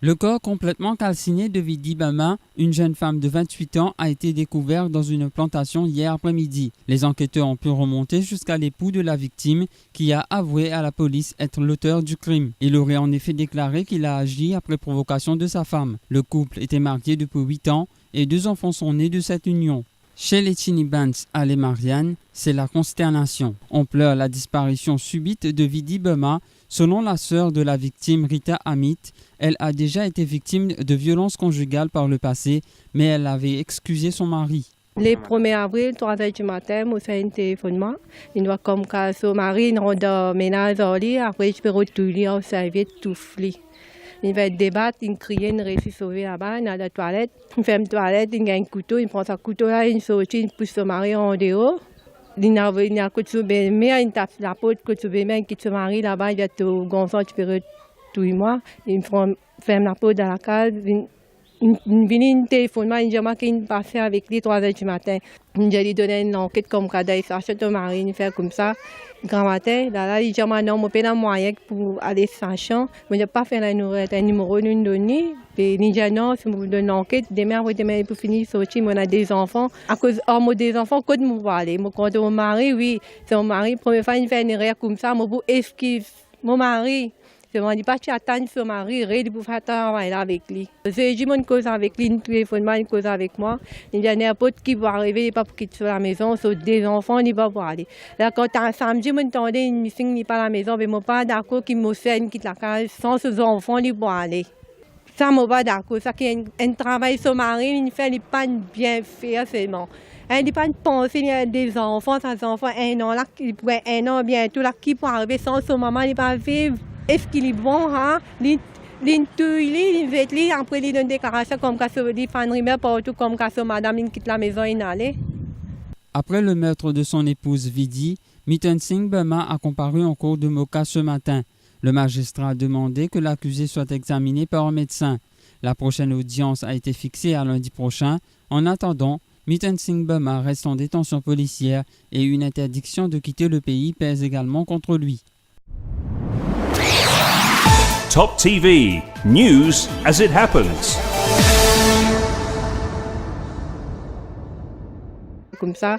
Le corps complètement calciné de Vidi Bama, une jeune femme de 28 ans, a été découvert dans une plantation hier après-midi. Les enquêteurs ont pu remonter jusqu'à l'époux de la victime qui a avoué à la police être l'auteur du crime. Il aurait en effet déclaré qu'il a agi après provocation de sa femme. Le couple était marié depuis 8 ans et 2 enfants sont nés de cette union. Chez les Chinibans à les Marianne, c'est la consternation. On pleure la disparition subite de Vidi Bama. Selon la sœur de la victime, Rita Amit, elle a déjà été victime de violences conjugales par le passé, mais elle avait excusé son mari. Le 1er avril, 3h du matin, je fais un téléphonement. Il doit comme que son mari rentre ménage au lit, après je peux retourner au serviette tout fli. Il va débattre, il crie, il réussit à sauver là-bas, dans la toilette. Il ferme la toilette, il a un couteau, il prend son couteau là, il sort, il pousse son mari en dehors. Il a un couteau de mer, il tape la peau, couteau de mer, il quitte son mari là-bas, il est au gonfant, tu peux retourner moi. Il ferme la peau dans la case. Il vient un téléphone, il a marqué une passée avec lui 3h du matin. Il lui donné une enquête comme ça, il s'achète ton mari, il fait comme ça. Grand matin, là, il dit non, je peux pas moyen pour aller s'acheter. Mais je n'ai pas fait un numéro d'une donnée. Il dit non, si vous donnez une enquête, demain, pour finir sortir, on a des enfants. À cause des enfants, quand je vais aller, je compte mon mari, oui, c'est mon mari. Première fois, il fait une erreur comme ça, je vais esquiver mon mari. Je ne dis pas que tu attends son mari, il pour faire travail avec lui. J'ai dit une cause avec lui, une téléphone, une cause avec moi. Il y a n'importe qui va arriver, il n'est pas pour quitter la maison, sauf des enfants, il va pas aller. Là, quand un samedi, je m'entendais, une mission n'est pas à la maison, mais je ne suis pas d'accord qu'il me fait quitte la case sans ses enfants, il va aller. Ça, je ne suis pas d'accord. Ça, qu'il y a un travail sur mari, il ne fait pas bien fait seulement. Il n'est pas penser il y a des enfants, ces enfants, un an, là, un an bientôt, là, qui peut arriver sans son maman, il va vivre. Est-ce qu'il est bon, hein? Il va après il donne des déclarations comme ça, il fait une rumeur partout comme ça, madame, il quitte la maison, il allait. Après le meurtre de son épouse Vidi, Miten Singh Bama a comparu en cour de Moka ce matin. Le magistrat a demandé que l'accusé soit examiné par un médecin. La prochaine audience a été fixée à lundi prochain. En attendant, Miten Singh Bama reste en détention policière et une interdiction de quitter le pays pèse également contre lui. Top TV, news as it happens. Comme ça,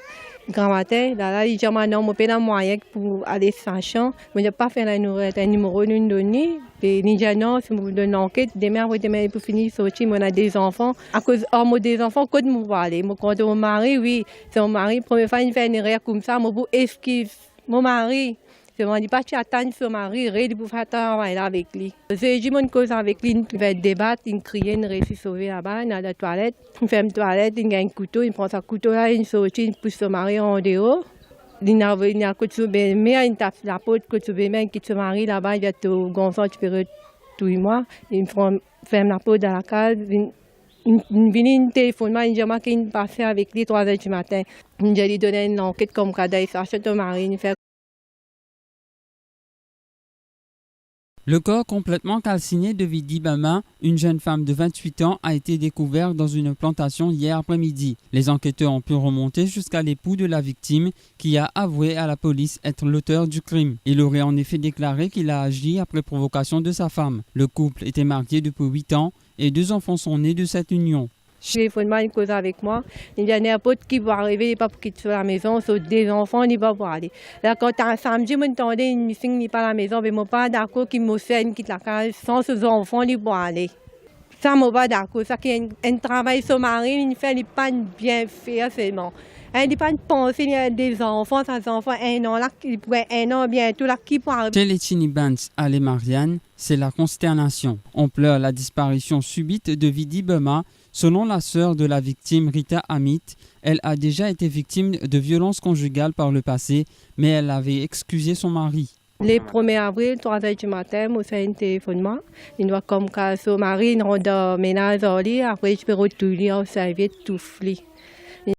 grand matin, là, il dit non, je peux pas moyen pour aller s'acheter. Mais je n'ai pas fait un numéro d'une donnée. Il dit non, si vous donnez une enquête, demain, pour finir sortir, on a des enfants. À cause des enfants, quand je vais aller, je compte mon mari, oui, c'est mon mari. Première fois, il fait une erreur comme ça, je vais esquiver mon mari. Je ne dis pas que tu attends son mari, il pour faire travail avec lui. J'ai dit une cause avec lui, il va débattre, il crie, il réussit à sauver là-bas, dans la toilette. Il ferme la toilette, il a un couteau, il prend son couteau là, il sort, il pousse son mari en dehors. Il a un couteau de mer, il tape la peau, couteau de mer, il quitte son mari là-bas, il est au gonfant, tu peux retourner moi. Il ferme la peau dans la case. Il vient un téléphone, il a marqué une passée avec lui 3h du matin. Il lui donné une enquête comme ça, il s'achète ton mari, il fait. Le corps complètement calciné de Vidi Bama, une jeune femme de 28 ans, a été découvert dans une plantation hier après-midi. Les enquêteurs ont pu remonter jusqu'à l'époux de la victime qui a avoué à la police être l'auteur du crime. Il aurait en effet déclaré qu'il a agi après provocation de sa femme. Le couple était marié depuis 8 ans et 2 enfants sont nés de cette union. Je téléphone, il cause avec moi. Il y a n'importe qui va arriver, il n'est pas pour quitter la maison, sauf des enfants, il va pas aller. Là, quand un samedi, je m'entendais, une mission n'est pas à la maison, mais je ne suis pas d'accord qu'il me fait quitte la case sans ses enfants, il va aller. Ça, je ne suis pas d'accord. Ça, qu'il y a un travail sur mari, il ne fait pas bien fait seulement. Il n'est pas penser il y a des enfants, ces enfants, un an, là, un an bientôt, là, qui peut arriver. Chez les Chinibans à les Marianne, c'est la consternation. On pleure la disparition subite de Vidi Bama. Selon la sœur de la victime, Rita Amit, elle a déjà été victime de violences conjugales par le passé, mais elle avait excusé son mari. Le 1er avril, 3h du matin, je fais un téléphonement. Il doit comme que son mari rentre ménage au lit, après je peux retourner au serviette tout fli.